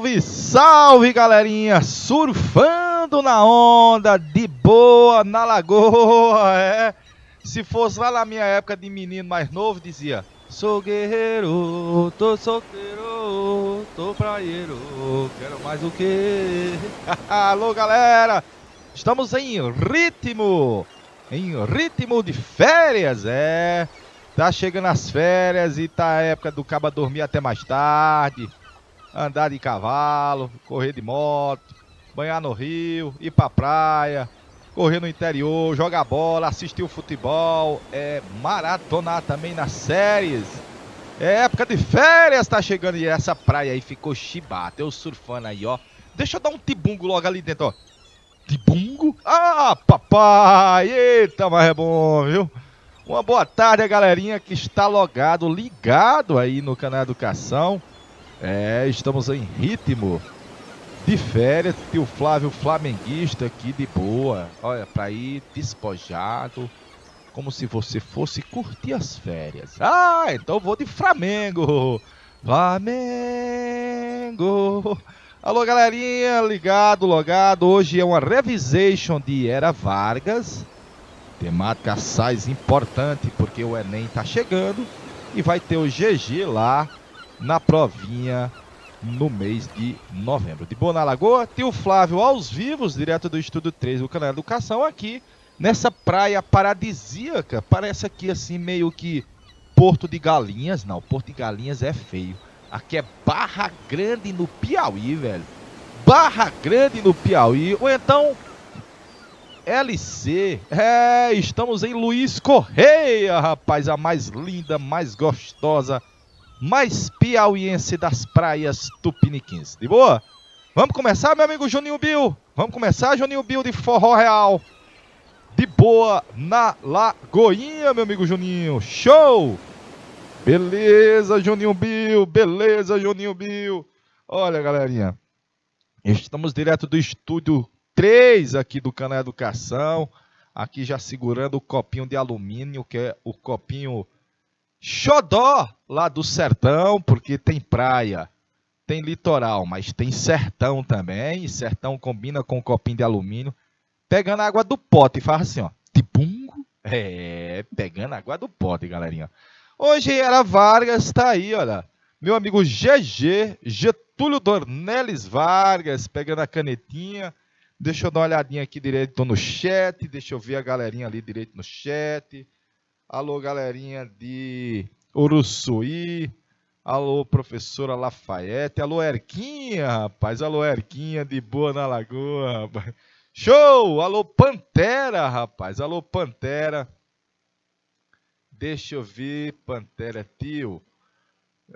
Salve, salve, galerinha! Surfando na onda, de boa, na lagoa, é. Se fosse lá na minha época de menino mais novo, dizia: sou guerreiro, tô solteiro, tô praieiro, quero mais o quê? Alô, galera! Estamos em ritmo de férias, é. Tá chegando as férias e tá a época do caba dormir até mais tarde, andar de cavalo, correr de moto, banhar no rio, ir pra praia, correr no interior, jogar bola, assistir o futebol, maratonar também nas séries. É época de férias, tá chegando e essa praia aí ficou chibata. Eu surfando aí, ó. Deixa eu dar um tibungo logo ali dentro, ó. Tibungo? Ah, papai! Eita, mas é bom, viu? Uma boa tarde, galerinha que está ligado aí no canal Educação. Estamos em ritmo de férias. Tio Flávio flamenguista aqui de boa. Olha, pra ir despojado, como se você fosse curtir as férias. Ah, então eu vou de Flamengo. Flamengo. Alô, galerinha, ligado, logado. Hoje é uma revisation de Era Vargas. Temática sais importante porque o Enem tá chegando e vai ter o GG lá na provinha no mês de novembro. De Boa na Lagoa, tio Flávio aos vivos, direto do Estúdio 3 do canal Educação, aqui nessa praia paradisíaca. Parece aqui assim meio que Porto de Galinhas. Não, Porto de Galinhas é feio. Aqui é Barra Grande no Piauí, velho. Barra Grande no Piauí. Ou então LC. Estamos em Luiz Correia, rapaz. A mais linda, mais gostosa, mais piauiense das praias tupiniquins. De boa? Vamos começar, meu amigo Juninho Bill? Vamos começar, Juninho Bill de Forró Real. De boa na Lagoinha, meu amigo Juninho. Show! Beleza, Juninho Bill. Beleza, Juninho Bill. Olha, galerinha. Estamos direto do estúdio 3 aqui do canal Educação. Aqui já segurando o copinho de alumínio, que é o copinho xodó lá do sertão, porque tem praia, tem litoral, mas tem sertão também. E sertão combina com o copinho de alumínio. Pegando a água do pote e faz assim, ó. Tibungo. Pegando a água do pote, galerinha. Hoje Era Vargas tá aí, olha. Meu amigo GG, Getúlio Dornelles Vargas, pegando a canetinha. Deixa eu dar uma olhadinha aqui direito no chat. Deixa eu ver a galerinha ali direito no chat. Alô, galerinha de Uruçuí. Alô, professora Lafayette. Alô, Erquinha, rapaz. Alô, Erquinha, de Boa na Lagoa, rapaz. Show! Alô, Pantera, rapaz. Alô, Pantera. Deixa eu ver, Pantera, tio.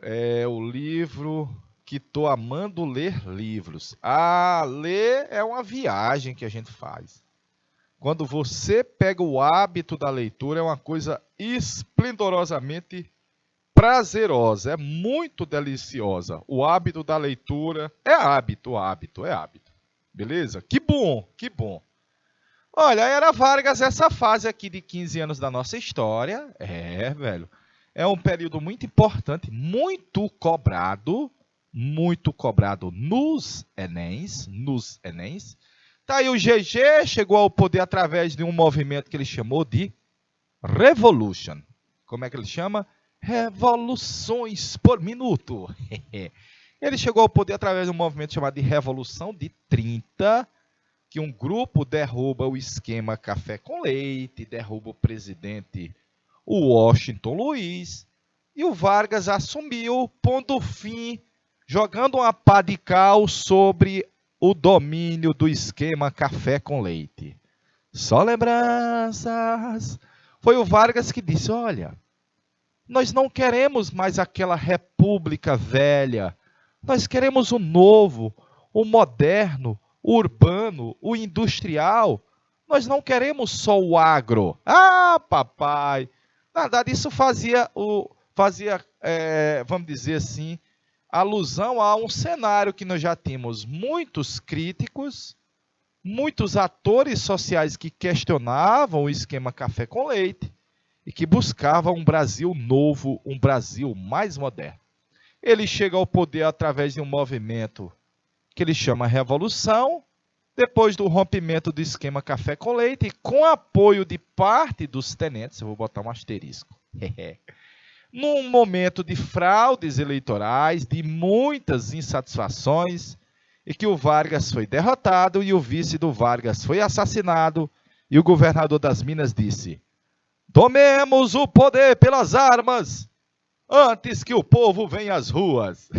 É o livro que tô amando ler livros. Ah, ler é uma viagem que a gente faz. Quando você pega o hábito da leitura, é uma coisa esplendorosamente prazerosa, é muito deliciosa. O hábito da leitura é hábito, hábito, é hábito. Beleza? Que bom, que bom. Olha, Era Vargas, essa fase aqui de 15 anos da nossa história, velho, é um período muito importante, muito cobrado nos Enems. Tá aí o GG, chegou ao poder através de um movimento que ele chamou de Revolution. Como é que ele chama? Revoluções por minuto. Ele chegou ao poder através de um movimento chamado de Revolução de 30, que um grupo derruba o esquema café com leite, derruba o presidente Washington Luiz, e o Vargas assumiu, pondo fim, jogando uma pá de cal sobre o domínio do esquema café com leite. Só lembranças. Foi o Vargas que disse, olha, nós não queremos mais aquela república velha, nós queremos o novo, o moderno, o urbano, o industrial. Nós não queremos só o agro. Ah, papai! Na verdade, isso fazia, vamos dizer assim, alusão a um cenário que nós já tínhamos muitos críticos, muitos atores sociais que questionavam o esquema café com leite e que buscavam um Brasil novo, um Brasil mais moderno. Ele chega ao poder através de um movimento que ele chama Revolução, depois do rompimento do esquema café com leite, e com apoio de parte dos tenentes, eu vou botar um asterisco, num momento de fraudes eleitorais, de muitas insatisfações, e que o Vargas foi derrotado e o vice do Vargas foi assassinado, e o governador das Minas disse: tomemos o poder pelas armas, antes que o povo venha às ruas.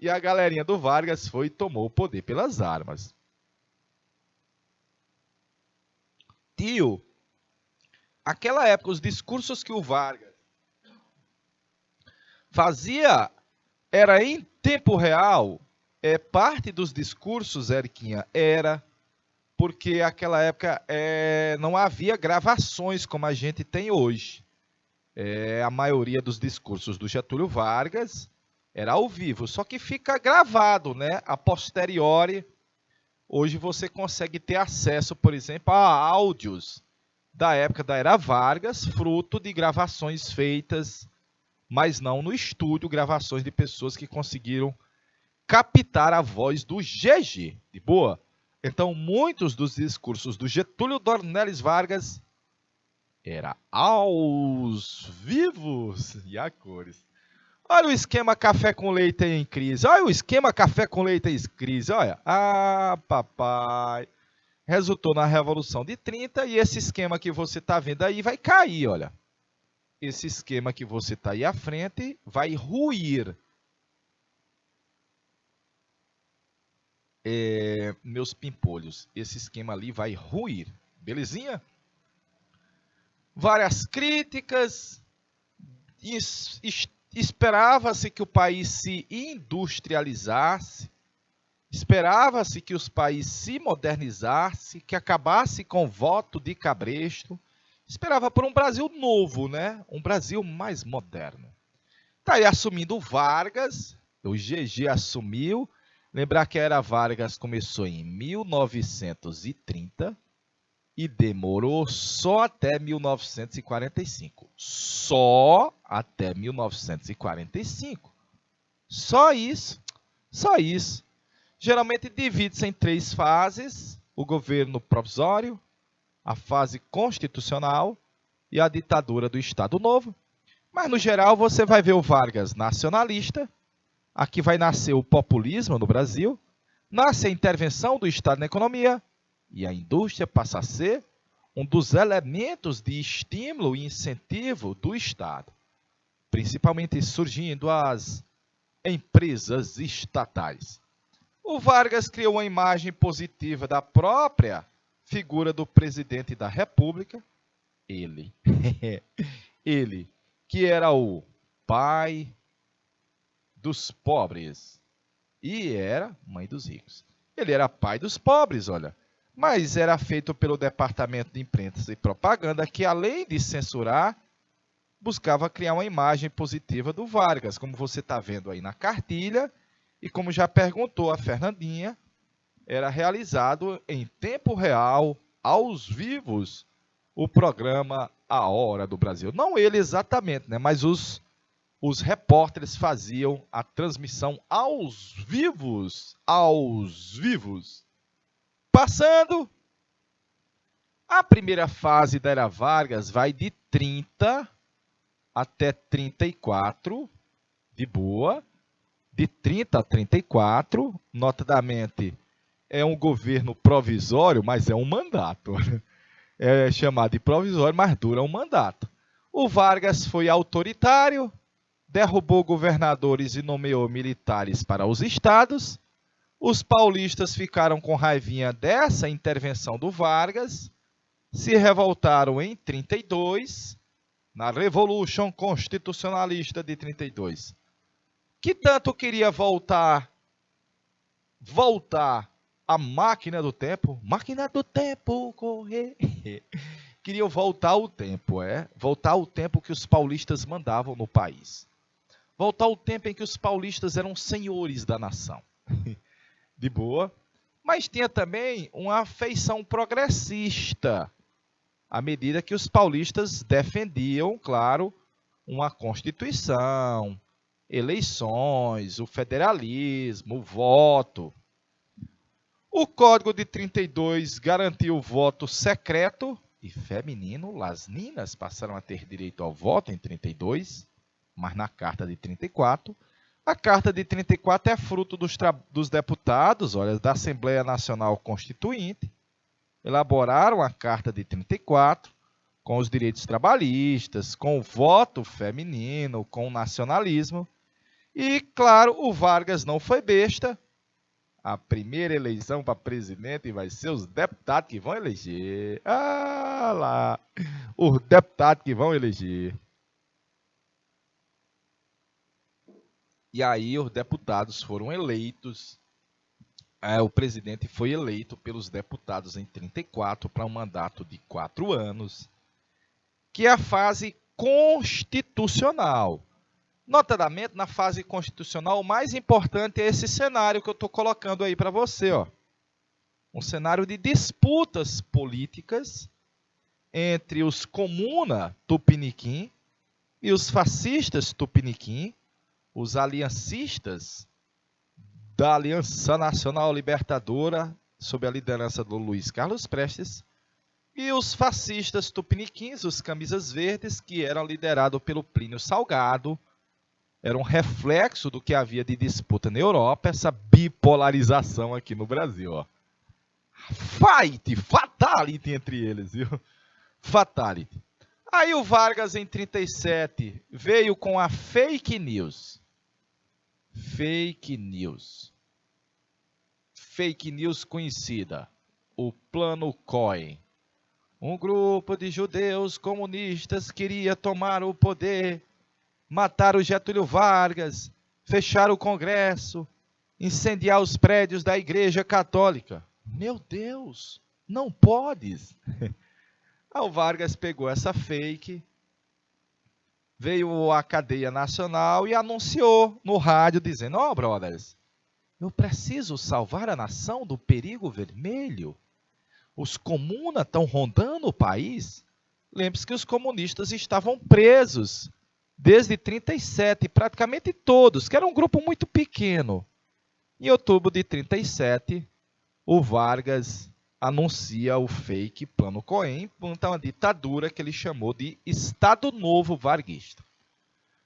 E a galerinha do Vargas foi e tomou o poder pelas armas. Tio, aquela época, os discursos que o Vargas fazia era em tempo real. Parte dos discursos, Eriquinha, era porque naquela época não havia gravações como a gente tem hoje. A maioria dos discursos do Getúlio Vargas era ao vivo, só que fica gravado, né? A posteriori, hoje você consegue ter acesso, por exemplo, a áudios da época da Era Vargas, fruto de gravações feitas, mas não no estúdio, gravações de pessoas que conseguiram captar a voz do GG, de boa. Então, muitos dos discursos do Getúlio Dornelles Vargas era aos vivos e a cores. Olha o esquema café com leite em crise. Olha o esquema café com leite em crise. Olha. Papai. Resultou na Revolução de 30 e esse esquema que você está vendo aí vai cair, olha. Esse esquema que você está aí à frente vai ruir. Meus pimpolhos, esse esquema ali vai ruir. Belezinha? Várias críticas. Esperava-se que o país se industrializasse, esperava-se que os países se modernizassem, que acabasse com o voto de cabresto, esperava por um Brasil novo, né? Um Brasil mais moderno. Está aí assumindo o Vargas, o GG assumiu, lembrar que a Era Vargas começou em 1930, e demorou só até 1945. Só até 1945. Só isso. Só isso. Geralmente divide-se em 3 fases: o governo provisório, a fase constitucional e a ditadura do Estado Novo. Mas, no geral, você vai ver o Vargas nacionalista. Aqui vai nascer o populismo no Brasil. Nasce a intervenção do Estado na economia. E a indústria passa a ser um dos elementos de estímulo e incentivo do Estado, principalmente surgindo as empresas estatais. O Vargas criou uma imagem positiva da própria figura do presidente da República, ele, que era o pai dos pobres e era mãe dos ricos. Ele era pai dos pobres, olha. Mas era feito pelo Departamento de Imprensa e Propaganda, que, além de censurar, buscava criar uma imagem positiva do Vargas, como você está vendo aí na cartilha, e como já perguntou a Fernandinha, era realizado em tempo real, aos vivos, o programa A Hora do Brasil. Não ele exatamente, né? Mas os repórteres faziam a transmissão aos vivos. Passando, a primeira fase da Era Vargas vai de 30 até 34, de boa, de 30 a 34, notadamente é um governo provisório, mas é um mandato. É chamado de provisório, mas dura um mandato. O Vargas foi autoritário, derrubou governadores e nomeou militares para os estados. Os paulistas ficaram com raivinha dessa intervenção do Vargas, se revoltaram em 32, na Revolution Constitucionalista de 32, que tanto queria voltar a máquina do tempo correr, queriam voltar ao tempo, voltar ao tempo que os paulistas mandavam no país, voltar ao tempo em que os paulistas eram senhores da nação. De boa, mas tinha também uma feição progressista, à medida que os paulistas defendiam, claro, uma Constituição, eleições, o federalismo, o voto. O Código de 32 garantiu o voto secreto e feminino. As ninas passaram a ter direito ao voto em 32, mas na Carta de 34. A Carta de 34 é fruto dos deputados, olha, da Assembleia Nacional Constituinte. Elaboraram a Carta de 34 com os direitos trabalhistas, com o voto feminino, com o nacionalismo. E, claro, o Vargas não foi besta. A primeira eleição para presidente vai ser os deputados que vão eleger. Ah lá, os deputados que vão eleger. E aí os deputados foram eleitos. O presidente foi eleito pelos deputados em 34 para um mandato de 4 anos, que é a fase constitucional. Notadamente, na fase constitucional, o mais importante é esse cenário que eu estou colocando aí para você. Ó. Um cenário de disputas políticas entre os comuna tupiniquim e os fascistas tupiniquim, os aliancistas da Aliança Nacional Libertadora, sob a liderança do Luiz Carlos Prestes, e os fascistas tupiniquins, os camisas verdes, que eram liderados pelo Plínio Salgado. Era um reflexo do que havia de disputa na Europa, essa bipolarização aqui no Brasil. Ó. Fight, fatality entre eles, viu? Fatality. Aí o Vargas, em 37, veio com a fake news. Fake news. Fake news conhecida. O Plano Cohen. Um grupo de judeus comunistas queria tomar o poder, matar o Getúlio Vargas, fechar o Congresso, incendiar os prédios da Igreja Católica. Meu Deus, não podes. Aí o Vargas pegou essa fake, veio à cadeia nacional e anunciou no rádio, dizendo: ó, brothers, eu preciso salvar a nação do perigo vermelho. Os comunas estão rondando o país. Lembre-se que os comunistas estavam presos desde 37, praticamente todos, que era um grupo muito pequeno. Em outubro de 37, o Vargas anuncia o fake Plano Cohen, então uma ditadura que ele chamou de Estado Novo Varguista.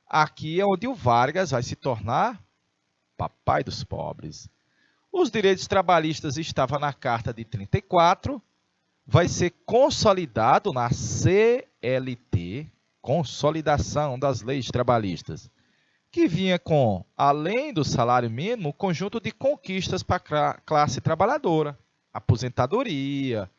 Aqui é onde o Vargas vai se tornar papai dos pobres. Os direitos trabalhistas estavam na Carta de 34, vai ser consolidado na CLT, Consolidação das Leis Trabalhistas, que vinha com, além do salário mínimo, um conjunto de conquistas para a classe trabalhadora. Aposentadoria,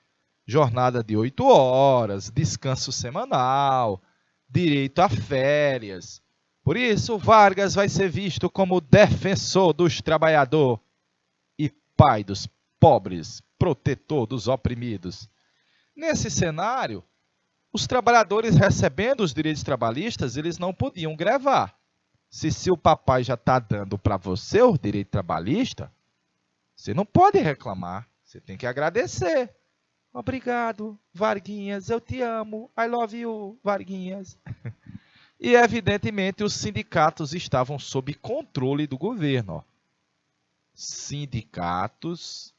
jornada de 8 horas, descanso semanal, direito a férias. Por isso, Vargas vai ser visto como defensor dos trabalhadores e pai dos pobres, protetor dos oprimidos. Nesse cenário, os trabalhadores recebendo os direitos trabalhistas, eles não podiam grevar. Se o papai já está dando para você o direito trabalhista, você não pode reclamar, você tem que agradecer. Obrigado, Varguinhas, eu te amo, I love you, Varguinhas. E, evidentemente, os sindicatos estavam sob controle do governo. Ó. Sindicatos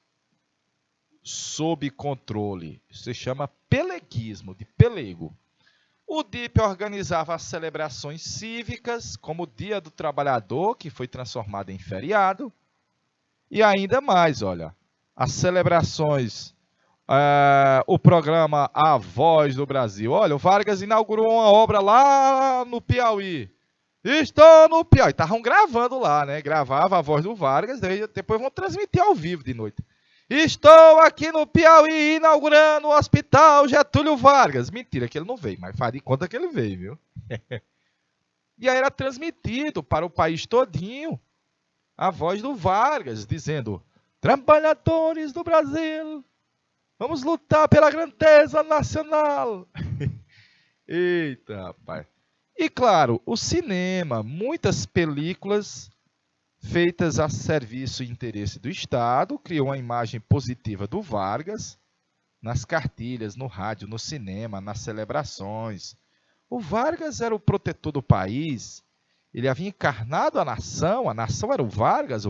sob controle. Isso se chama peleguismo, de pelego. O DIP organizava as celebrações cívicas, como o Dia do Trabalhador, que foi transformado em feriado. E ainda mais, olha, as celebrações, o programa A Voz do Brasil. Olha, o Vargas inaugurou uma obra lá no Piauí. Estou no Piauí. Estavam gravando lá, né? Gravava a voz do Vargas, depois vão transmitir ao vivo de noite. Estou aqui no Piauí inaugurando o Hospital Getúlio Vargas. Mentira que ele não veio, mas faz de conta que ele veio, viu? E aí era transmitido para o país todinho a voz do Vargas, dizendo: trabalhadores do Brasil, vamos lutar pela grandeza nacional. Eita, rapaz. E claro, o cinema, muitas películas feitas a serviço e interesse do Estado, criou uma imagem positiva do Vargas nas cartilhas, no rádio, no cinema, nas celebrações. O Vargas era o protetor do país Ele havia encarnado a nação era o Vargas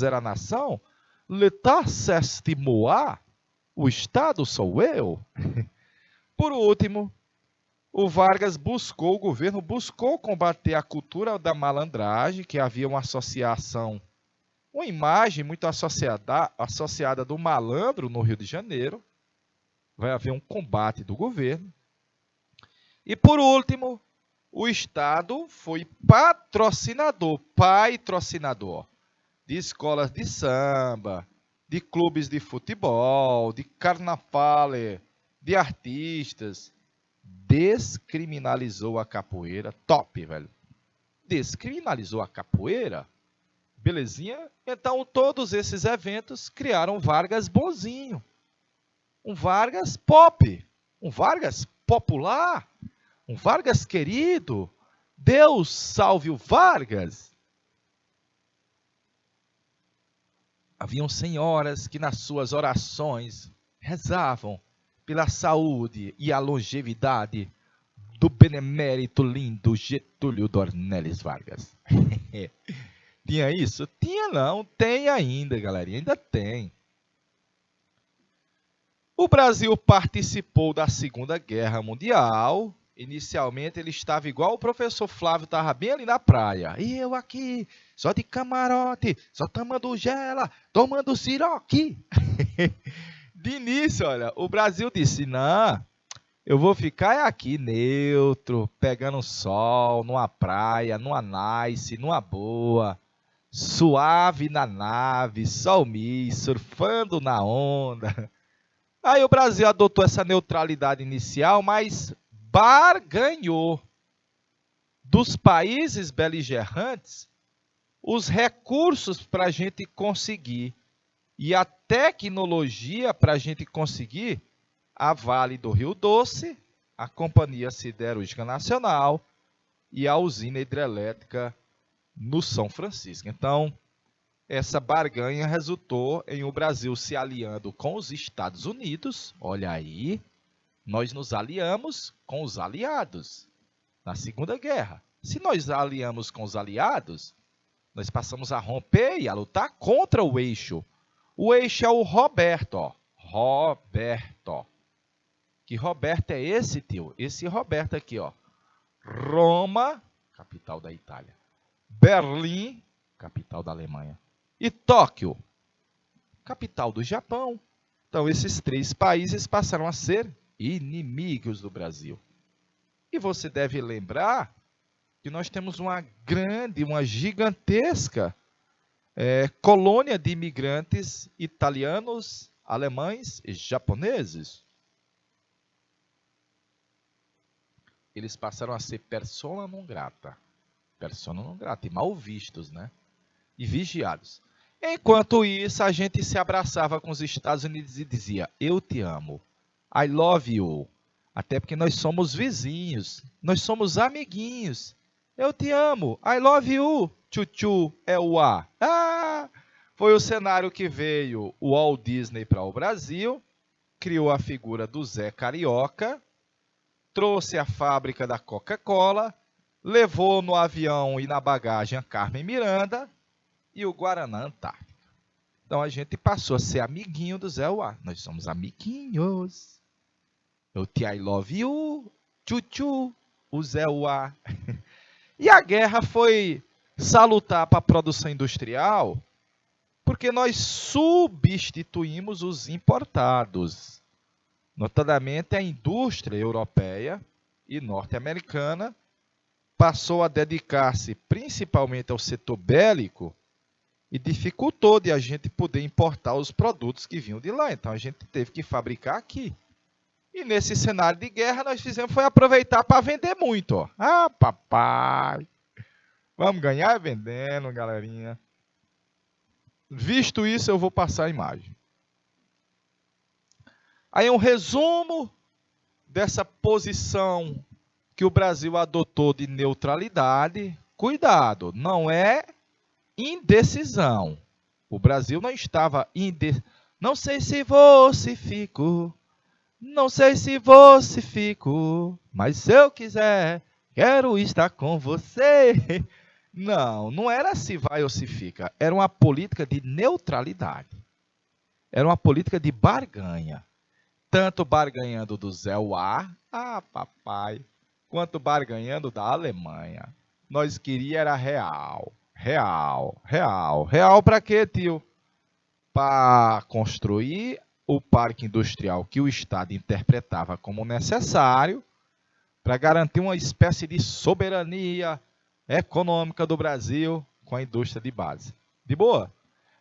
era a nação. L'État c'est moi, o Estado sou eu. Por último, o Vargas o governo buscou combater a cultura da malandragem, que havia uma associação, uma imagem muito associada do malandro no Rio de Janeiro. Vai haver um combate do governo. E por último, o Estado foi patrocinador de escolas de samba, de clubes de futebol, de carnaval, de artistas. Descriminalizou a capoeira. Top, velho. Descriminalizou a capoeira. Belezinha? Então, todos esses eventos criaram um Vargas bonzinho. Um Vargas pop. Um Vargas popular. Um Vargas querido. Deus salve o Vargas. Haviam senhoras que nas suas orações rezavam pela saúde e a longevidade do benemérito lindo Getúlio Dornelles Vargas. Tinha isso? Tinha não, tem ainda, galerinha, ainda tem. O Brasil participou da Segunda Guerra Mundial. Inicialmente ele estava igual o professor Flávio, estava bem ali na praia. E eu aqui, só de camarote, só tomando gela, tomando siroque. De início, olha, o Brasil disse, não, eu vou ficar aqui neutro, pegando sol, numa praia, numa nice, numa boa, suave na nave, solmi, surfando na onda. Aí o Brasil adotou essa neutralidade inicial, mas barganhou dos países beligerantes os recursos para a gente conseguir e a tecnologia para a gente conseguir a Vale do Rio Doce, a Companhia Siderúrgica Nacional e a usina hidrelétrica no São Francisco. Então, essa barganha resultou em o Brasil se aliando com os Estados Unidos. Olha aí, nós nos aliamos com os aliados na Segunda Guerra. Se nós aliamos com os aliados, nós passamos a romper e a lutar contra o eixo. O eixo é o Roberto, ó. Roberto. Que Roberto é esse, tio? Esse Roberto aqui, ó. Roma, capital da Itália. Berlim, capital da Alemanha. E Tóquio, capital do Japão. Então, esses três países passaram a ser inimigos do Brasil. E você deve lembrar que nós temos uma gigantesca colônia de imigrantes italianos, alemães e japoneses. Eles passaram a ser persona non grata, e mal vistos, né? E vigiados. Enquanto isso, a gente se abraçava com os Estados Unidos e dizia, eu te amo, I love you. Até porque nós somos vizinhos, nós somos amiguinhos. Eu te amo, I love you, tchutchu é o A. Foi o cenário que veio o Walt Disney para o Brasil, criou a figura do Zé Carioca, trouxe a fábrica da Coca-Cola, levou no avião e na bagagem a Carmen Miranda e o Guaraná Antártica. Então a gente passou a ser amiguinho do Zé Uá. Nós somos amiguinhos. Eu te I love you, tchutchu, o Zé Uá. E a guerra foi salutar para a produção industrial, porque nós substituímos os importados. Notadamente, a indústria europeia e norte-americana passou a dedicar-se principalmente ao setor bélico e dificultou de a gente poder importar os produtos que vinham de lá. Então, a gente teve que fabricar aqui. E nesse cenário de guerra, nós fizemos foi aproveitar para vender muito. Ó. Ah, papai! Vamos ganhar vendendo, galerinha. Visto isso, eu vou passar a imagem. Aí um resumo dessa posição que o Brasil adotou de neutralidade. Cuidado, não é indecisão. O Brasil não estava indeciso. Não sei se você ficou. Não sei se você ficou, mas se eu quiser, quero estar com você. Não, não era se vai ou se fica. Era uma política de neutralidade. Era uma política de barganha. Tanto barganhando do Zé Uar, papai, quanto barganhando da Alemanha. Nós queríamos era real. Real, real. Real para quê, tio? Para construir o parque industrial que o Estado interpretava como necessário para garantir uma espécie de soberania econômica do Brasil com a indústria de base. De boa?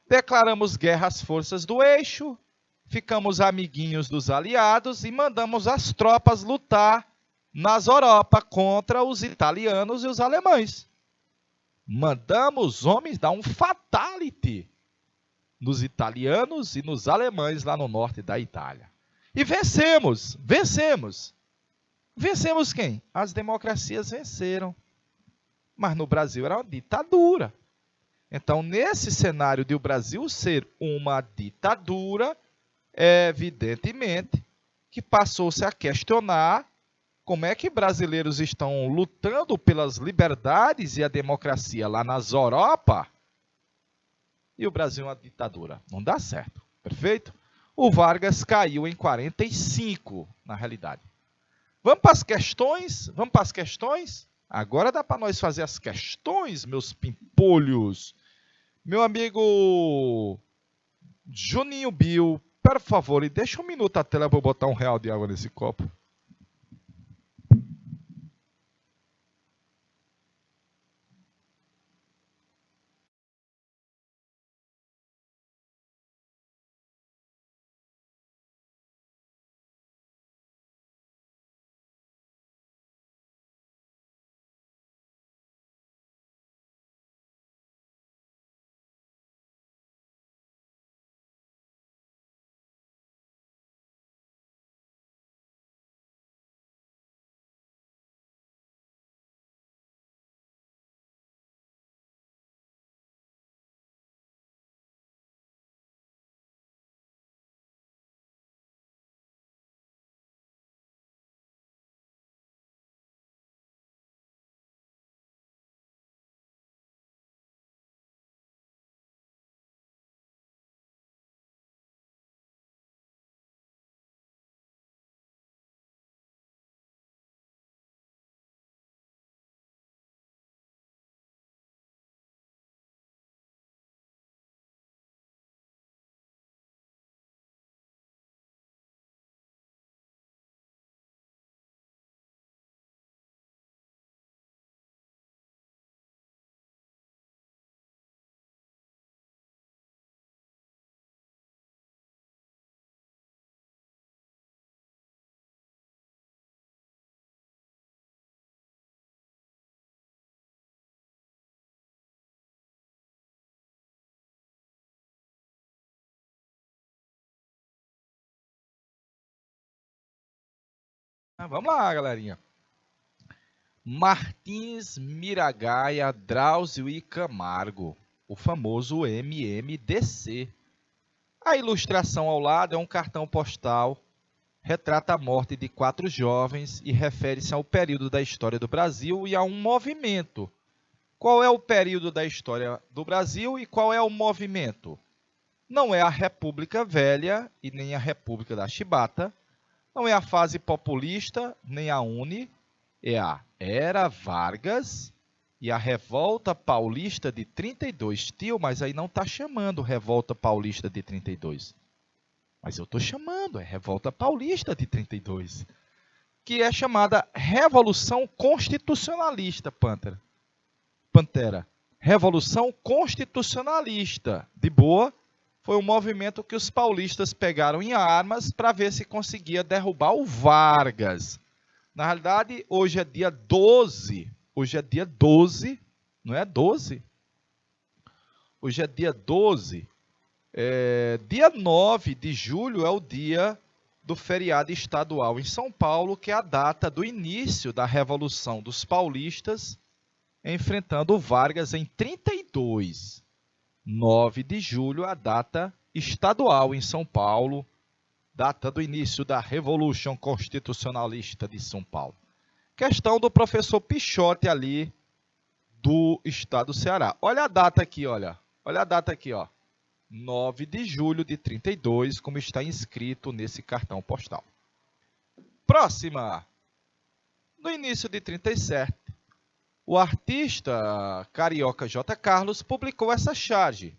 Declaramos guerra às forças do eixo, ficamos amiguinhos dos aliados e mandamos as tropas lutar nas Europa contra os italianos e os alemães. Mandamos os homens dar um fatality nos italianos e nos alemães lá no norte da Itália. E vencemos, vencemos. Vencemos quem? As democracias venceram. Mas no Brasil era uma ditadura. Então, nesse cenário de o Brasil ser uma ditadura, evidentemente que passou-se a questionar como é que brasileiros estão lutando pelas liberdades e a democracia lá nas Europa e o Brasil é uma ditadura. Não dá certo, perfeito? O Vargas caiu em 45, na realidade. Vamos para as questões? Vamos para as questões? Agora dá para nós fazer as questões, meus pimpolhos. Meu amigo Juninho Bill, por favor, e deixa um minuto a tela para eu botar R$1 de água nesse copo. Vamos lá, galerinha. Martins Miragaia Drauzio e Camargo, o famoso MMDC. A ilustração ao lado é um cartão postal, retrata a morte de 4 jovens e refere-se ao período da história do Brasil e a um movimento. Qual é o período da história do Brasil e qual é o movimento? Não é a República Velha e nem a República da Chibata, não é a fase populista, nem a UNE, é a Era Vargas e a Revolta Paulista de 32. Tio, mas aí não está chamando Revolta Paulista de 32. Mas eu estou chamando, é Revolta Paulista de 32. Que é chamada Revolução Constitucionalista, Pantera. Revolução Constitucionalista. De boa, foi um movimento que os paulistas pegaram em armas para ver se conseguia derrubar o Vargas. Na realidade, hoje é dia 12. Hoje é dia 12, não é 12? Hoje é dia 12. Dia 9 de julho é o dia do feriado estadual em São Paulo, que é a data do início da Revolução dos Paulistas, enfrentando o Vargas em 32. 9 de julho, a data estadual em São Paulo, data do início da Revolução Constitucionalista de São Paulo. Questão do professor Pichote ali, do estado do Ceará. Olha a data aqui, olha. Olha a data aqui, ó. 9 de julho de 32, como está inscrito nesse cartão postal. Próxima. No início de 37, o artista carioca J. Carlos publicou essa charge.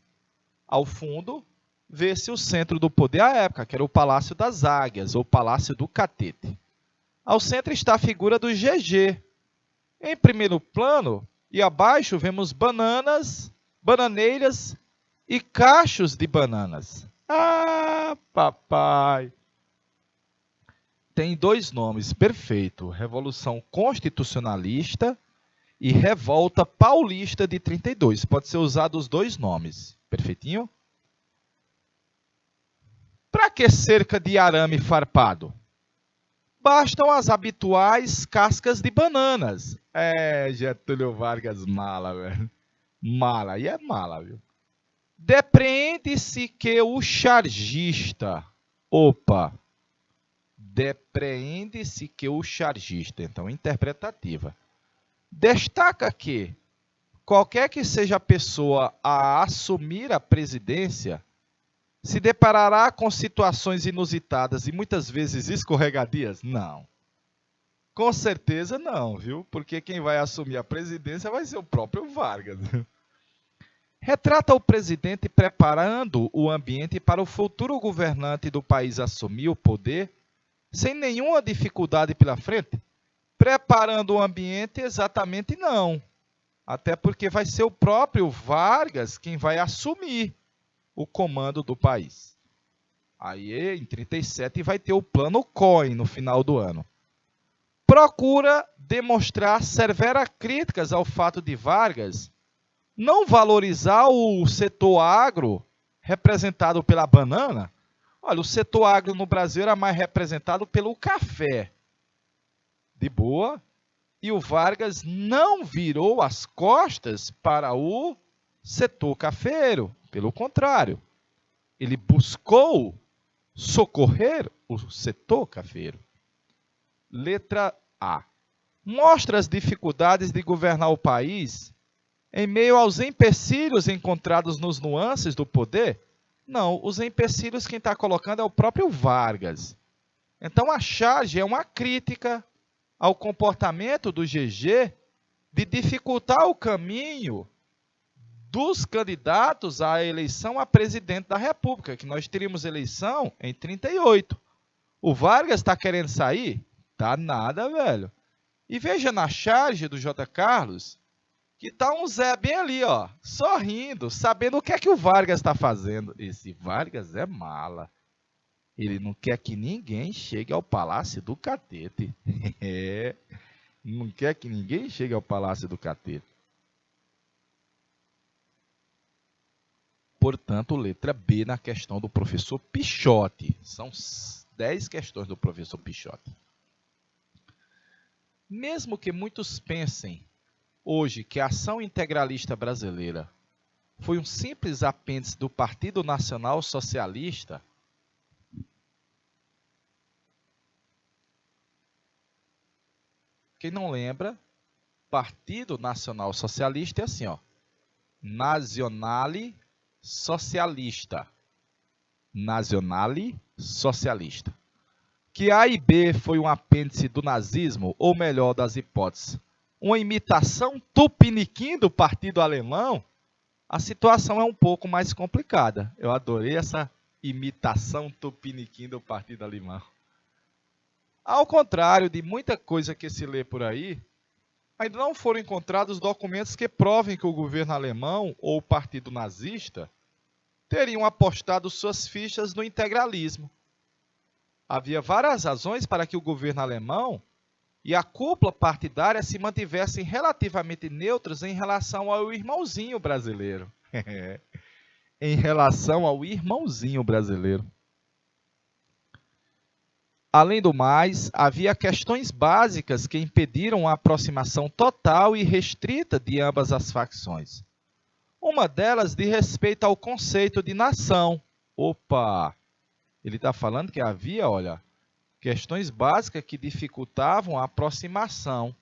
Ao fundo, vê-se o centro do poder à época, que era o Palácio das Águias, ou Palácio do Catete. Ao centro está a figura do GG. Em primeiro plano e abaixo vemos bananas, bananeiras e cachos de bananas. Ah, papai! Tem dois nomes, perfeito. Revolução Constitucionalista e Revolta Paulista de 32. Pode ser usado os dois nomes. Perfeitinho? Para que cerca de arame farpado? Bastam as habituais cascas de bananas. Getúlio Vargas mala, velho. Mala, e é mala, viu? Depreende-se que o chargista... Opa! Depreende-se que o chargista, então, interpretativa. Destaca que qualquer que seja a pessoa a assumir a presidência se deparará com situações inusitadas e muitas vezes escorregadias? Não. Com certeza não, viu? Porque quem vai assumir a presidência vai ser o próprio Vargas. Retrata o presidente preparando o ambiente para o futuro governante do país assumir o poder sem nenhuma dificuldade pela frente? Preparando o ambiente, exatamente não. Até porque vai ser o próprio Vargas quem vai assumir o comando do país. Aí, em 37, vai ter o plano Cohen no final do ano. Procura demonstrar severas críticas ao fato de Vargas não valorizar o setor agro representado pela banana. Olha, o setor agro no Brasil era mais representado pelo café. De boa. E o Vargas não virou as costas para o setor cafeiro. Pelo contrário, ele buscou socorrer o setor cafeiro. Letra A. Mostra as dificuldades de governar o país em meio aos empecilhos encontrados nos nuances do poder? Não, os empecilhos quem está colocando é o próprio Vargas. Então a charge é uma crítica ao comportamento do GG de dificultar o caminho dos candidatos à eleição a presidente da República, que nós teríamos eleição em 38. O Vargas está querendo sair? Tá nada, velho. E veja na charge do J. Carlos, que tá um Zé bem ali, ó, sorrindo, sabendo o que é que o Vargas está fazendo. Esse Vargas é mala. Ele não quer que ninguém chegue ao Palácio do Catete. Não quer que ninguém chegue ao Palácio do Catete. Portanto, letra B na questão do professor Pichote. São 10 questões do professor Pichote. Mesmo que muitos pensem hoje que a ação integralista brasileira foi um simples apêndice do Partido Nacional Socialista, quem não lembra, Partido Nacional Socialista é assim, ó, Nazionale Socialista. Nazionale Socialista. Que A e B foi um apêndice do nazismo, ou melhor das hipóteses, uma imitação tupiniquim do Partido Alemão, a situação é um pouco mais complicada. Eu adorei essa imitação tupiniquim do Partido Alemão. Ao contrário de muita coisa que se lê por aí, ainda não foram encontrados documentos que provem que o governo alemão ou o partido nazista teriam apostado suas fichas no integralismo. Havia várias razões para que o governo alemão e a cúpula partidária se mantivessem relativamente neutros em relação ao irmãozinho brasileiro. Em relação ao irmãozinho brasileiro. Além do mais, havia questões básicas que impediram a aproximação total e restrita de ambas as facções. Uma delas diz respeito ao conceito de nação. Opa! Ele está falando que havia, olha, questões básicas que dificultavam a aproximação.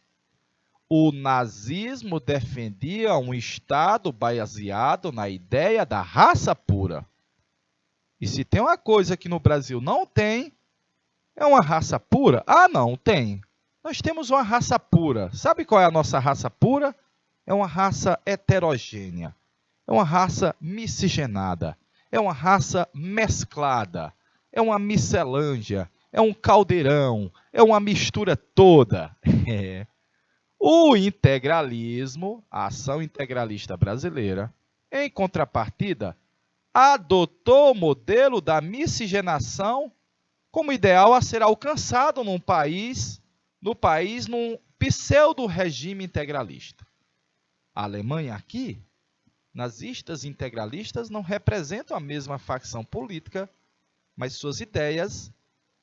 O nazismo defendia um Estado baseado na ideia da raça pura. E se tem uma coisa que no Brasil não tem, é uma raça pura? Ah, não, tem. Nós temos uma raça pura. Sabe qual é a nossa raça pura? É uma raça heterogênea. É uma raça miscigenada. É uma raça mesclada. É uma miscelânea. É um caldeirão. É uma mistura toda. O integralismo, a ação integralista brasileira, em contrapartida, adotou o modelo da miscigenação como ideal a ser alcançado num país num pseudo-regime integralista. A Alemanha aqui, nazistas e integralistas não representam a mesma facção política, mas suas ideias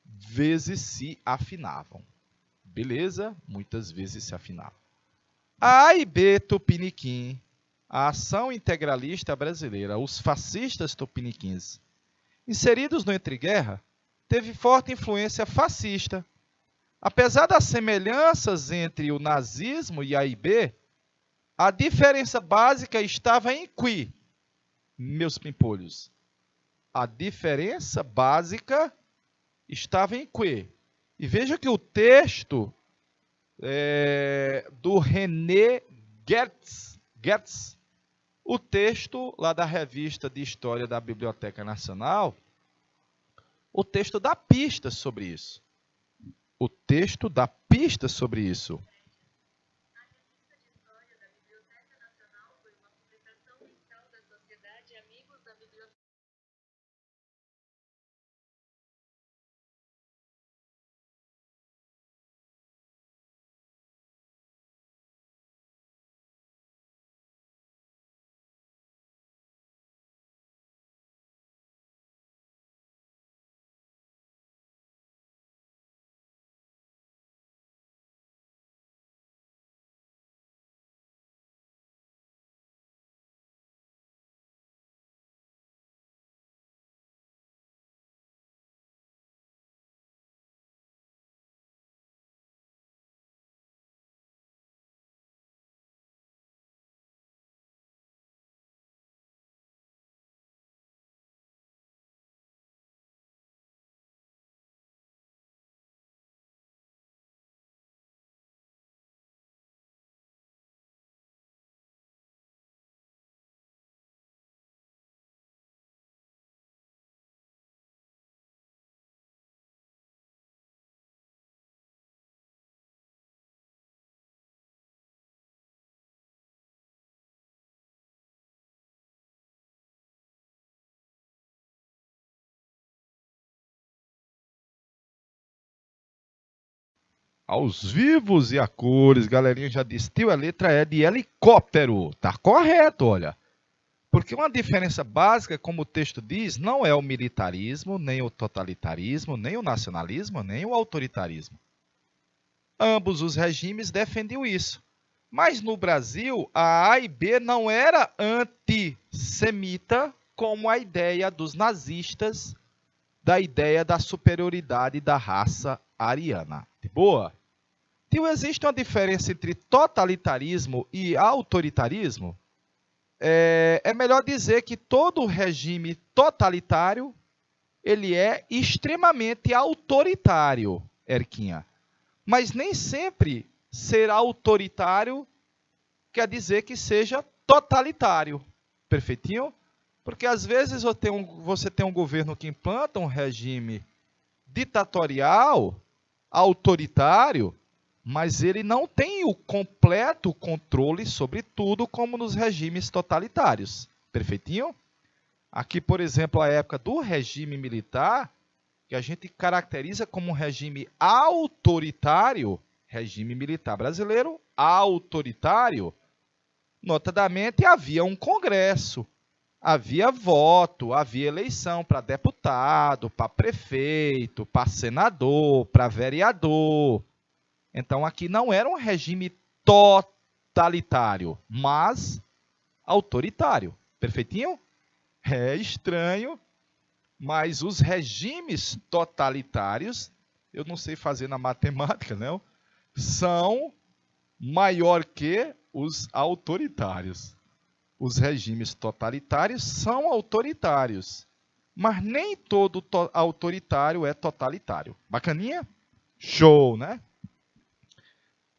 vezes se afinavam. Beleza? Muitas vezes se afinavam. A AIB Tupiniquim, a ação integralista brasileira, os fascistas tupiniquins, inseridos no entreguerra, teve forte influência fascista. Apesar das semelhanças entre o nazismo e a AIB, a diferença básica estava em que, meus pimpolhos? A diferença básica estava em que? E veja que o texto do René Gertz, o texto lá da revista de História da Biblioteca Nacional, o texto dá pistas sobre isso. O texto dá pistas sobre isso. A revista de História da Biblioteca Nacional foi uma publicação mensal da Sociedade Amigos da Biblioteca. Aos vivos e a cores, galerinha já disse, tio, a letra é de helicóptero. Tá correto, olha. Porque uma diferença básica, como o texto diz, não é o militarismo, nem o totalitarismo, nem o nacionalismo, nem o autoritarismo. Ambos os regimes defendiam isso. Mas no Brasil, a AIB não era antissemita como a ideia dos nazistas, da ideia da superioridade da raça ariana. De boa? Tio, existe uma diferença entre totalitarismo e autoritarismo? É melhor dizer que todo regime totalitário ele é extremamente autoritário, Erquinha. Mas nem sempre ser autoritário quer dizer que seja totalitário. Perfeitinho? Porque às vezes você tem um governo que implanta um regime ditatorial, autoritário, mas ele não tem o completo controle sobre tudo como nos regimes totalitários. Perfeitinho? Aqui, por exemplo, a época do regime militar, que a gente caracteriza como um regime autoritário, regime militar brasileiro autoritário, notadamente havia um congresso, havia voto, havia eleição para deputado, para prefeito, para senador, para vereador. Então aqui não era um regime totalitário, mas autoritário. Perfeitinho? É estranho, mas os regimes totalitários, eu não sei fazer na matemática, não, são maior que os autoritários. Os regimes totalitários são autoritários, mas nem todo autoritário é totalitário. Bacaninha? Show, né?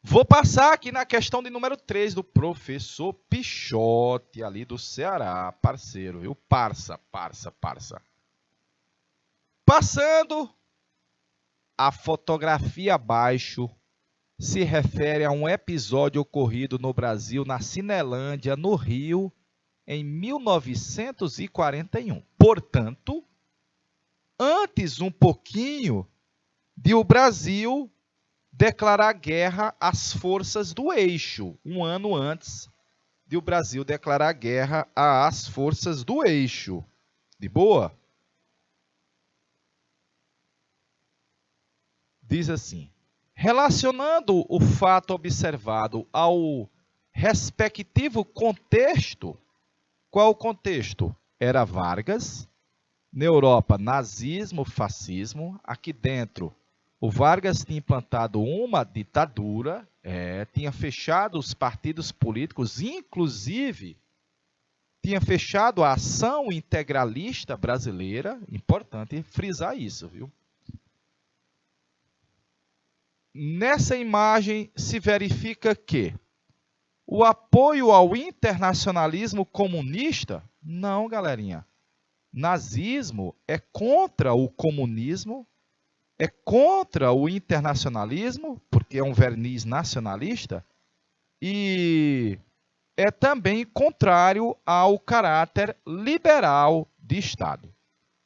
Vou passar aqui na questão de número 3 do professor Pichote, ali do Ceará, parceiro, viu? Parça. Passando, a fotografia abaixo se refere a um episódio ocorrido no Brasil, na Cinelândia, no Rio, em 1941. Portanto, antes um pouquinho de o Brasil declarar guerra às forças do eixo. Um ano antes de o Brasil declarar guerra às forças do eixo. De boa? Diz assim: relacionando o fato observado ao respectivo contexto, qual o contexto? Era Vargas, na Europa, nazismo, fascismo, aqui dentro, o Vargas tinha implantado uma ditadura, tinha fechado os partidos políticos, inclusive tinha fechado a ação integralista brasileira, importante frisar isso, viu? Nessa imagem se verifica que o apoio ao internacionalismo comunista, não, galerinha. Nazismo é contra o comunismo, é contra o internacionalismo, porque é um verniz nacionalista, e é também contrário ao caráter liberal de Estado.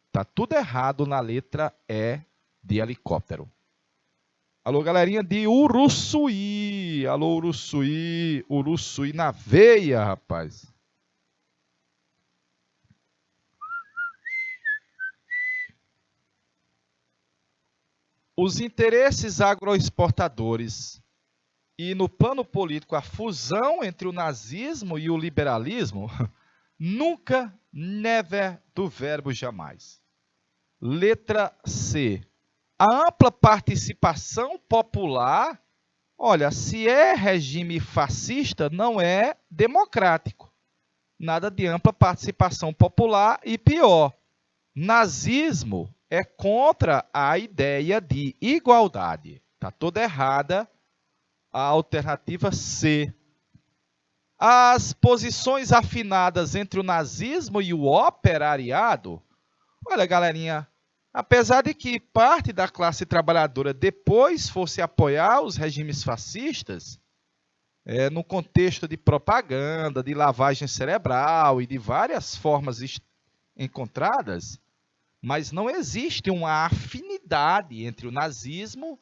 Está tudo errado na letra E de helicóptero. Alô, galerinha de Uruçuí. Alô, Uruçuí. Uruçuí na veia, rapaz. Os interesses agroexportadores e, no plano político, a fusão entre o nazismo e o liberalismo, nunca, never, do verbo jamais. Letra C. A ampla participação popular, olha, se é regime fascista, não é democrático. Nada de ampla participação popular e pior, nazismo é contra a ideia de igualdade. Está toda errada a alternativa C. As posições afinadas entre o nazismo e o operariado, olha, galerinha, apesar de que parte da classe trabalhadora depois fosse apoiar os regimes fascistas, no contexto de propaganda, de lavagem cerebral e de várias formas encontradas, mas não existe uma afinidade entre o nazismo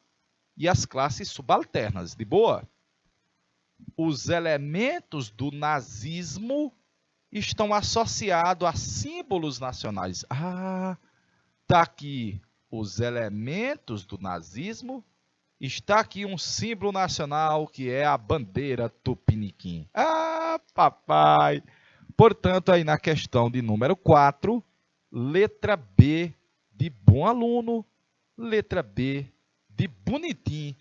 e as classes subalternas. De boa? Os elementos do nazismo estão associados a símbolos nacionais. Está aqui os elementos do nazismo. Está aqui um símbolo nacional que é a bandeira tupiniquim. Papai! Portanto, aí na questão de número 4, letra B de bom aluno, letra B de bonitinho,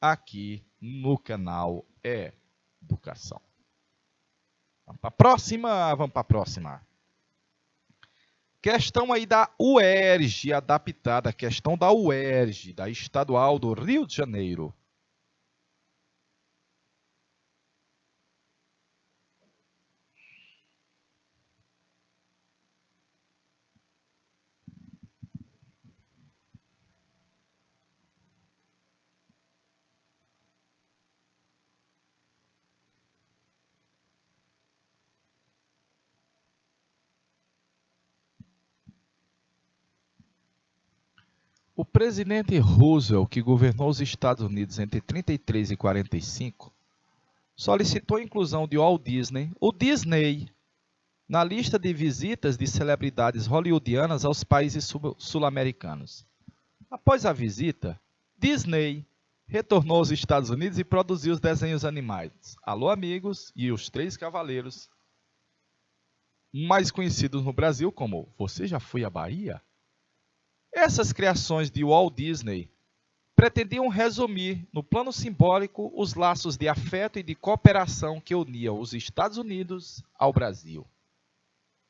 aqui no canal Educação. Vamos para a próxima. Questão aí da UERJ, adaptada, questão da UERJ, da Estadual do Rio de Janeiro. O presidente Roosevelt, que governou os Estados Unidos entre 33 e 45, solicitou a inclusão de Walt Disney, o Disney, na lista de visitas de celebridades hollywoodianas aos países sul-americanos. Após a visita, Disney retornou aos Estados Unidos e produziu os desenhos animados Alô Amigos e Os Três Cavaleiros, mais conhecidos no Brasil como Você Já Foi à Bahia? Essas criações de Walt Disney pretendiam resumir, no plano simbólico, os laços de afeto e de cooperação que uniam os Estados Unidos ao Brasil.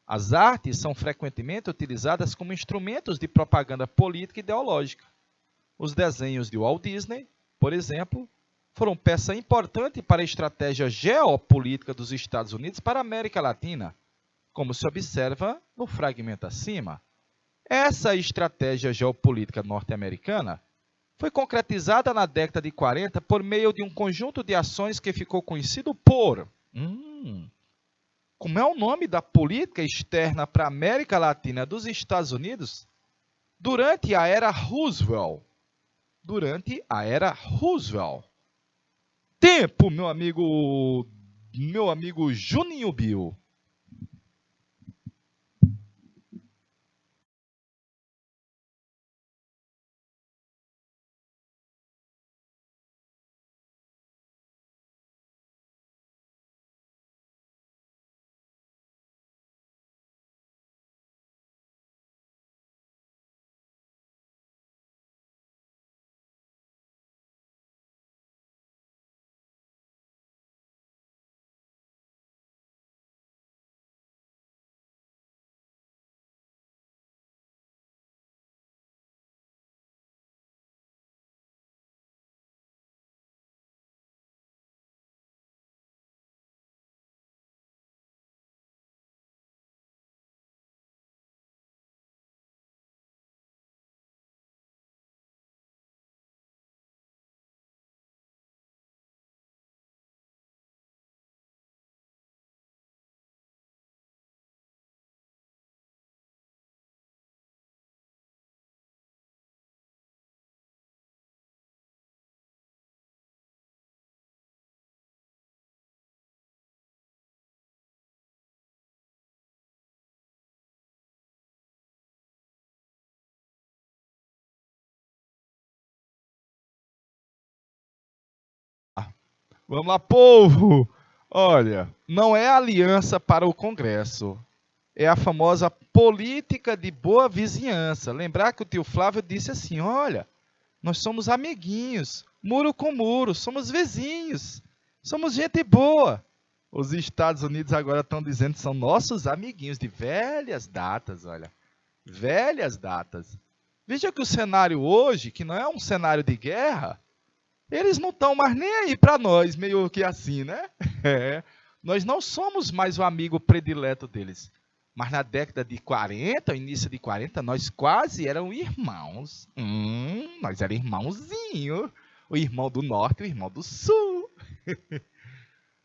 As artes são frequentemente utilizadas como instrumentos de propaganda política e ideológica. Os desenhos de Walt Disney, por exemplo, foram peça importante para a estratégia geopolítica dos Estados Unidos para a América Latina, como se observa no fragmento acima. Essa estratégia geopolítica norte-americana foi concretizada na década de 40 por meio de um conjunto de ações que ficou conhecido por... Como é o nome da política externa para a América Latina dos Estados Unidos? Durante a era Roosevelt. Tempo, meu amigo Juninho Bill. Vamos lá, povo! Olha, não é aliança para o Congresso. É a famosa política de boa vizinhança. Lembrar que o tio Flávio disse assim, olha, nós somos amiguinhos, muro com muro, somos vizinhos, somos gente boa. Os Estados Unidos agora estão dizendo que são nossos amiguinhos de velhas datas, olha. Velhas datas. Veja que o cenário hoje, que não é um cenário de guerra, eles não estão mais nem aí para nós, meio que assim, né? Nós não somos mais o amigo predileto deles. Mas na década de 40, início de 40, nós quase éramos irmãos. Nós éramos irmãozinho. O irmão do norte e o irmão do sul.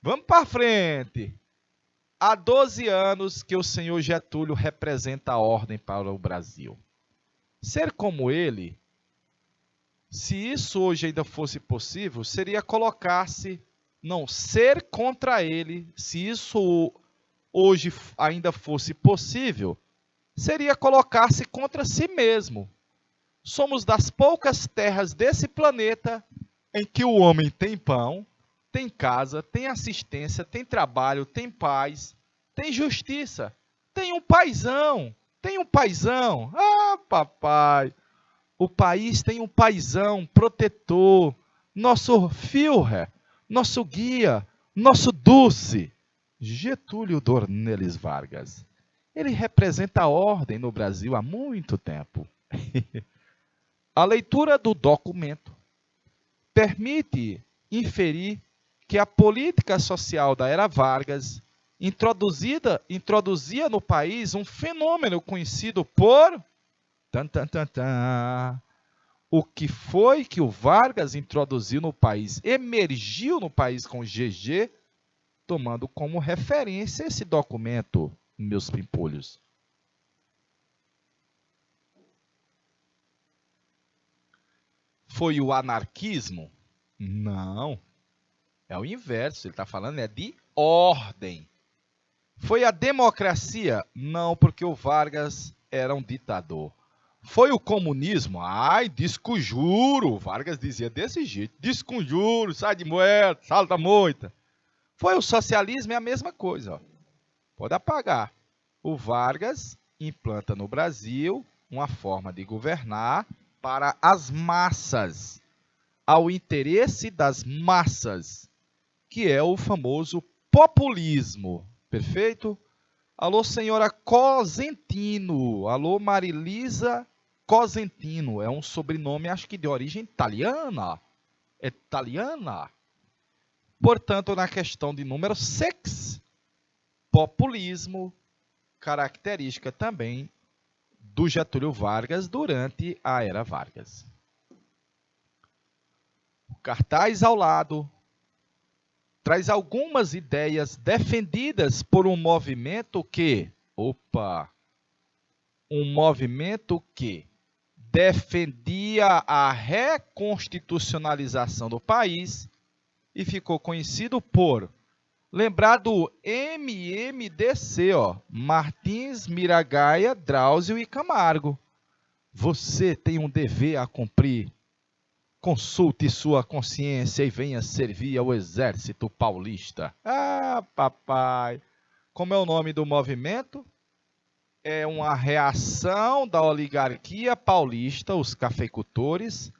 Vamos para frente. Há 12 anos que o senhor Getúlio representa a ordem para o Brasil. Ser como ele, se isso hoje ainda fosse possível, seria colocar-se, não, ser contra ele, se isso hoje ainda fosse possível, seria colocar-se contra si mesmo. Somos das poucas terras desse planeta em que o homem tem pão, tem casa, tem assistência, tem trabalho, tem paz, tem justiça, tem um paizão, Ah, papai, o país tem um paizão protetor, nosso Führer, nosso guia, nosso Dulce, Getúlio Dornelles Vargas. Ele representa a ordem no Brasil há muito tempo. A leitura do documento permite inferir que a política social da era Vargas introduzia no país um fenômeno conhecido por... O que foi que o Vargas introduziu no país, emergiu no país com GG, tomando como referência esse documento, meus pimpolhos. Foi o anarquismo? Não. É o inverso, ele está falando de ordem. Foi a democracia? Não, porque o Vargas era um ditador. Foi o comunismo? Ai, desconjuro. Vargas dizia desse jeito. Desconjuro, sai de moeda, salta moita. Foi o socialismo? É a mesma coisa. Ó. Pode apagar. O Vargas implanta no Brasil uma forma de governar para as massas. ao interesse das massas, que é o famoso populismo. Perfeito? Alô, senhora Cosentino. Alô, Marilisa Cosentino. É um sobrenome, acho que de origem italiana. É italiana. Portanto, na questão de número 6, populismo, característica também do Getúlio Vargas durante a era Vargas. O cartaz ao lado traz algumas ideias defendidas por um movimento que defendia a reconstitucionalização do país e ficou conhecido por lembrar do MMDC, Martins, Miragaia, Drauzio e Camargo. Você tem um dever a cumprir. Consulte sua consciência e venha servir ao Exército Paulista. Ah, papai! Como é o nome do movimento? É uma reação da oligarquia paulista, os cafeicultores,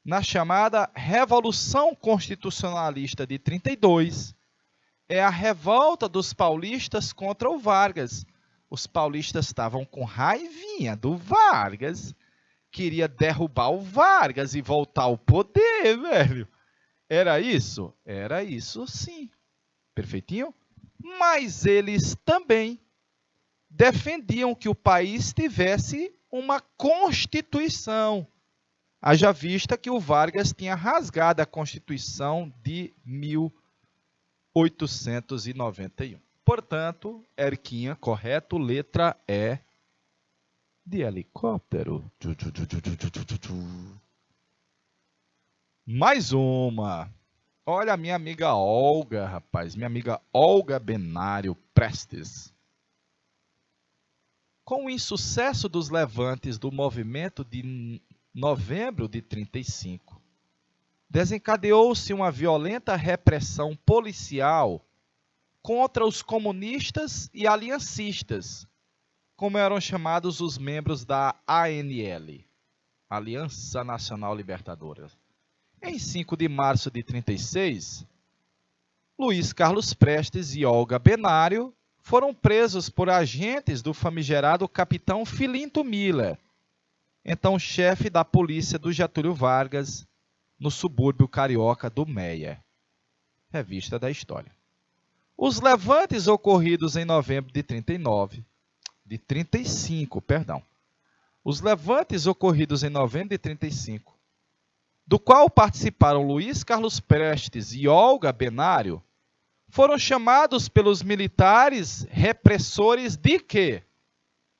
na chamada Revolução Constitucionalista de 32. É a revolta dos paulistas contra o Vargas. Os paulistas estavam com raivinha do Vargas. Queria derrubar o Vargas e voltar ao poder, velho. Era isso? Era isso, sim. Perfeitinho? Mas eles também defendiam que o país tivesse uma Constituição. Haja vista que o Vargas tinha rasgado a Constituição de 1891. Portanto, Erquinha, correto, letra E de helicóptero. Mais uma. Olha a minha amiga Olga, rapaz. Minha amiga Olga Benário Prestes. Com o insucesso dos levantes do movimento de novembro de 35, desencadeou-se uma violenta repressão policial contra os comunistas e aliancistas, como eram chamados os membros da ANL, Aliança Nacional Libertadora. Em 5 de março de 36, Luiz Carlos Prestes e Olga Benário foram presos por agentes do famigerado capitão Filinto Miller, então chefe da polícia do Getúlio Vargas, no subúrbio carioca do Meia. Revista da História. Os levantes ocorridos em novembro de 35, Os levantes ocorridos em novembro de 35, do qual participaram Luiz Carlos Prestes e Olga Benário, foram chamados pelos militares repressores de quê?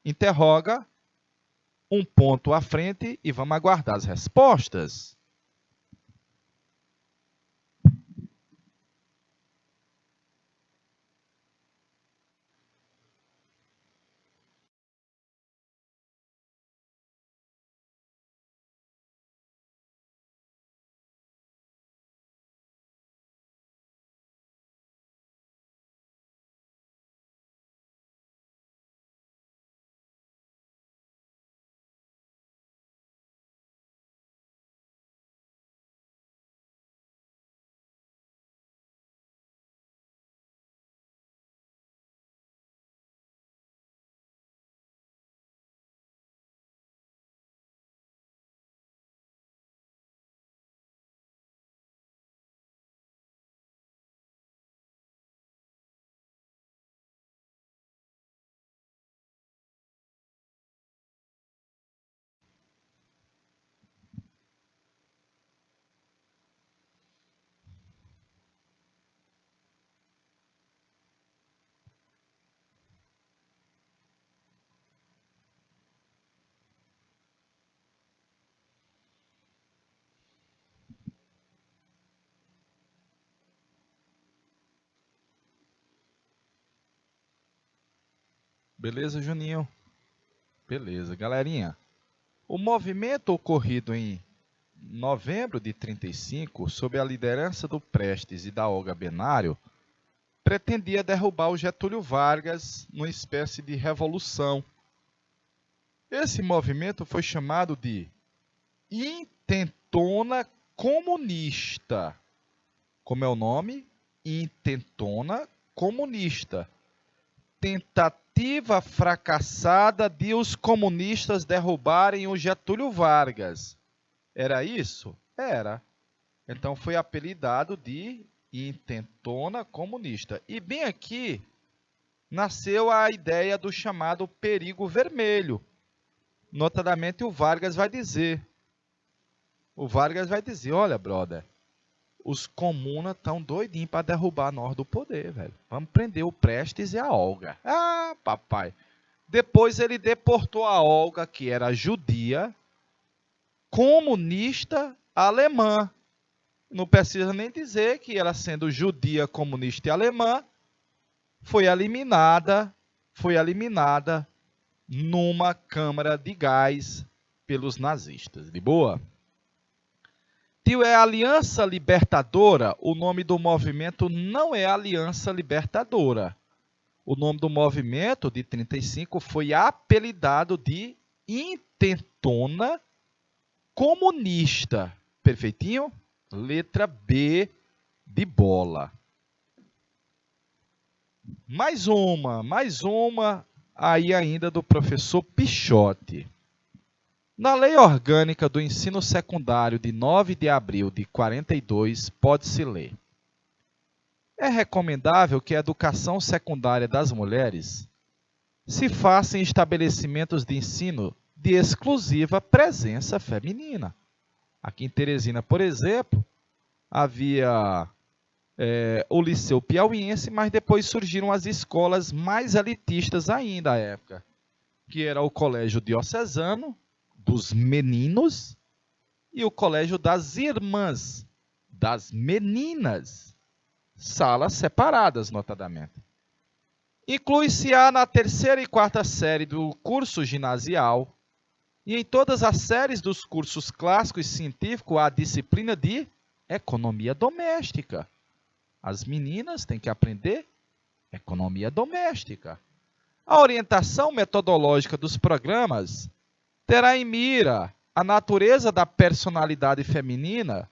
Interroga um ponto à frente e vamos aguardar as respostas. Beleza, Juninho? Beleza, galerinha. O movimento ocorrido em novembro de 35, sob a liderança do Prestes e da Olga Benário, pretendia derrubar o Getúlio Vargas numa espécie de revolução. Esse movimento foi chamado de Intentona comunista. Como é o nome? Intentona comunista. Tentativa fracassada de os comunistas derrubarem o Getúlio Vargas. Era isso? Era. Então foi apelidado de Intentona comunista. E bem aqui nasceu a ideia do chamado perigo vermelho. Notadamente o Vargas vai dizer, olha, brother, os comunas estão doidinhos para derrubar nós do poder, velho. Vamos prender o Prestes e a Olga. Ah, papai. Depois ele deportou a Olga, que era judia, comunista alemã. Não precisa nem dizer que ela, sendo judia, comunista e alemã, foi eliminada numa câmara de gás pelos nazistas. De boa? Tio, é Aliança Libertadora? O nome do movimento não é Aliança Libertadora. O nome do movimento de 35 foi apelidado de Intentona Comunista. Perfeitinho? Letra B de bola. Mais uma aí ainda do professor Pichote. Na Lei Orgânica do Ensino Secundário de 9 de abril de 42, pode-se ler: é recomendável que a educação secundária das mulheres se faça em estabelecimentos de ensino de exclusiva presença feminina. Aqui em Teresina, por exemplo, havia o Liceu Piauiense, mas depois surgiram as escolas mais elitistas ainda à época, que era o Colégio Diocesano dos Meninos e o Colégio das Irmãs, das Meninas, salas separadas, notadamente. Inclui-se-á na terceira e quarta série do curso ginasial e em todas as séries dos cursos clássico e científico a disciplina de economia doméstica. As meninas têm que aprender economia doméstica. A orientação metodológica dos programas terá em mira a natureza da personalidade feminina,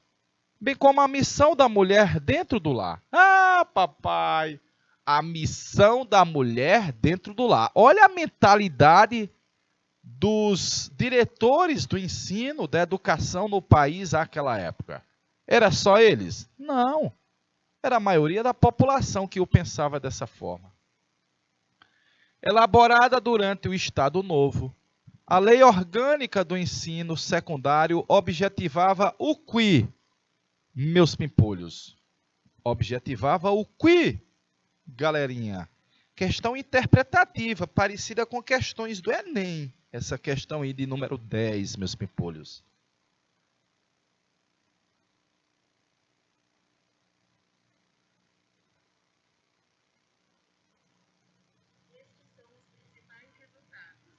bem como a missão da mulher dentro do lar. Ah, papai! A missão da mulher dentro do lar. Olha a mentalidade dos diretores do ensino, da educação no país àquela época. Era só eles? Não. Era a maioria da população que o pensava dessa forma. Elaborada durante o Estado Novo, a Lei Orgânica do Ensino Secundário objetivava o quê, meus pimpolhos? Objetivava o quê, galerinha? Questão interpretativa, parecida com questões do Enem. Essa questão aí de número 10, meus pimpolhos. Estes são os principais resultados.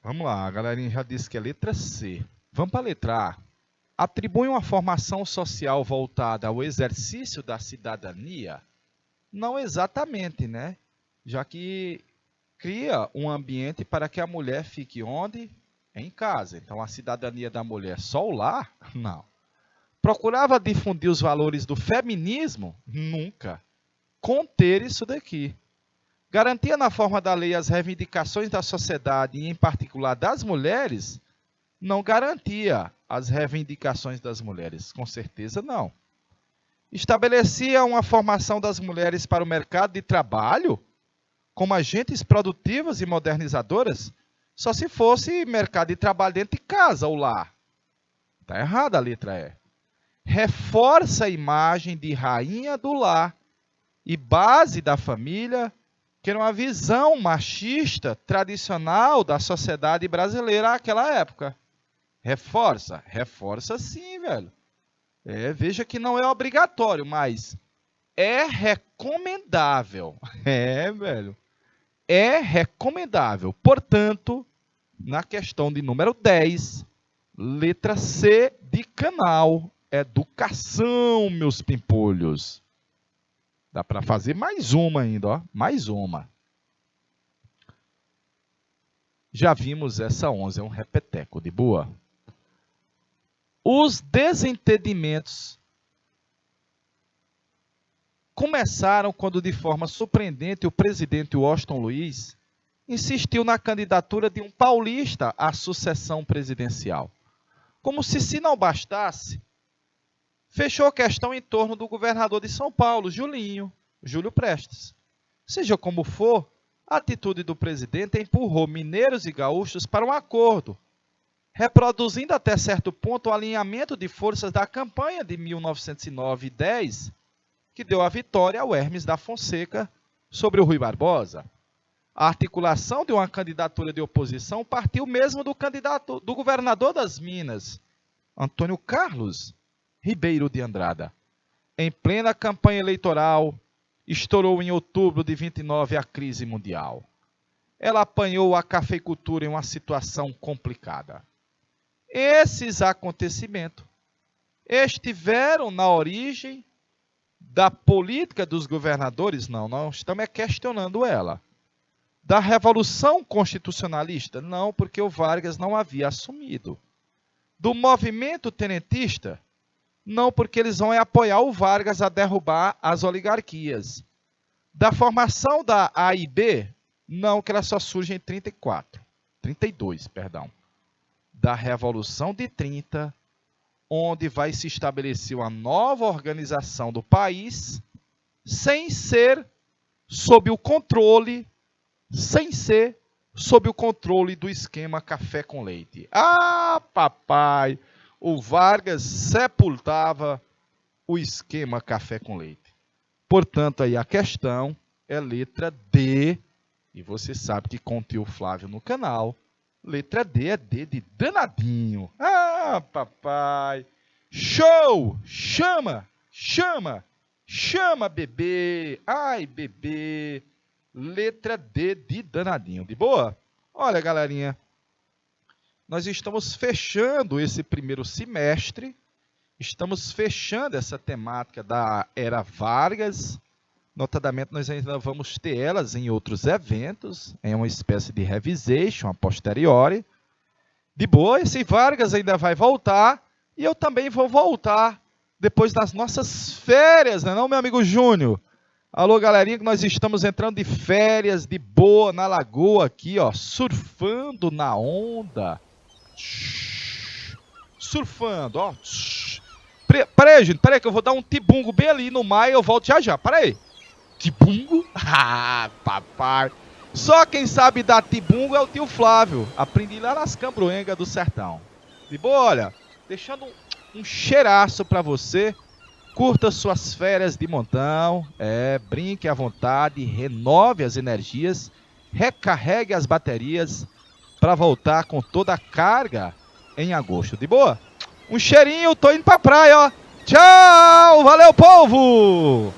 Vamos lá, a galerinha já disse que é letra C. Vamos para a letra A. Atribui uma formação social voltada ao exercício da cidadania? Não exatamente, né? Já que cria um ambiente para que a mulher fique onde? Em casa. Então, a cidadania da mulher só o lar? Não. Procurava difundir os valores do feminismo? Nunca. Conter isso daqui. Garantia na forma da lei as reivindicações da sociedade e, em particular, das mulheres? Não garantia as reivindicações das mulheres. Com certeza, não. Estabelecia uma formação das mulheres para o mercado de trabalho? Como agentes produtivas e modernizadoras? Só se fosse mercado de trabalho dentro de casa ou lá. Está errada a letra E. Reforça a imagem de rainha do lar e base da família, que era uma visão machista tradicional da sociedade brasileira naquela época. Reforça? Reforça sim, velho. Veja que não é obrigatório, mas é recomendável. Velho. É recomendável. Portanto, na questão de número 10, letra C de canal, educação, meus pimpolhos. Dá para fazer mais uma ainda, ó. Mais uma. Já vimos essa 11, é um repeteco, de boa. Os desentendimentos começaram quando, de forma surpreendente, o presidente Washington Luiz insistiu na candidatura de um paulista à sucessão presidencial. Como se não bastasse, fechou a questão em torno do governador de São Paulo, Júlio Prestes. Seja como for, a atitude do presidente empurrou mineiros e gaúchos para um acordo, reproduzindo até certo ponto o alinhamento de forças da campanha de 1909 e 10, que deu a vitória ao Hermes da Fonseca sobre o Rui Barbosa. A articulação de uma candidatura de oposição partiu mesmo do governador das Minas, Antônio Carlos Ribeiro de Andrada. Em plena campanha eleitoral, estourou em outubro de 29 a crise mundial. Ela apanhou a cafeicultura em uma situação complicada. Esses acontecimentos estiveram na origem da política dos governadores? Não estamos questionando ela. Da Revolução Constitucionalista? Não, porque o Vargas não havia assumido. Do movimento tenentista? Não, porque eles vão apoiar o Vargas a derrubar as oligarquias. Da formação da A e B? Não, que ela só surge em 32, perdão. Da Revolução de 30, onde vai se estabelecer uma nova organização do país, sem ser sob o controle do esquema café com leite. Ah, papai! O Vargas sepultava o esquema café com leite. Portanto, aí a questão é letra D, e você sabe que com o tio Flávio no canal, letra D é D de danadinho. Ah, papai! Show! Chama, bebê! Ai, bebê! Letra D de danadinho. De boa? Olha, galerinha, nós estamos fechando esse primeiro semestre, estamos fechando essa temática da Era Vargas, notadamente nós ainda vamos ter elas em outros eventos, em uma espécie de revisation a posteriori. De boa, esse Vargas ainda vai voltar, e eu também vou voltar depois das nossas férias, não é não, meu amigo Júnior? Alô, galerinha, que nós estamos entrando de férias, de boa, na lagoa aqui, ó, surfando na onda. Surfando, ó. Peraí, gente, peraí que eu vou dar um tibungo bem ali no mar e eu volto já já, peraí. Tibungo? Ah, papai. Só quem sabe dar tibungo é o tio Flávio. Aprendi lá nas Cambroengas do Sertão. De boa, olha, deixando um cheiraço pra você. Curta suas férias de montão, brinque à vontade, renove as energias, recarregue as baterias para voltar com toda a carga em agosto. De boa? Um cheirinho, tô indo pra praia, ó. Tchau, valeu, povo!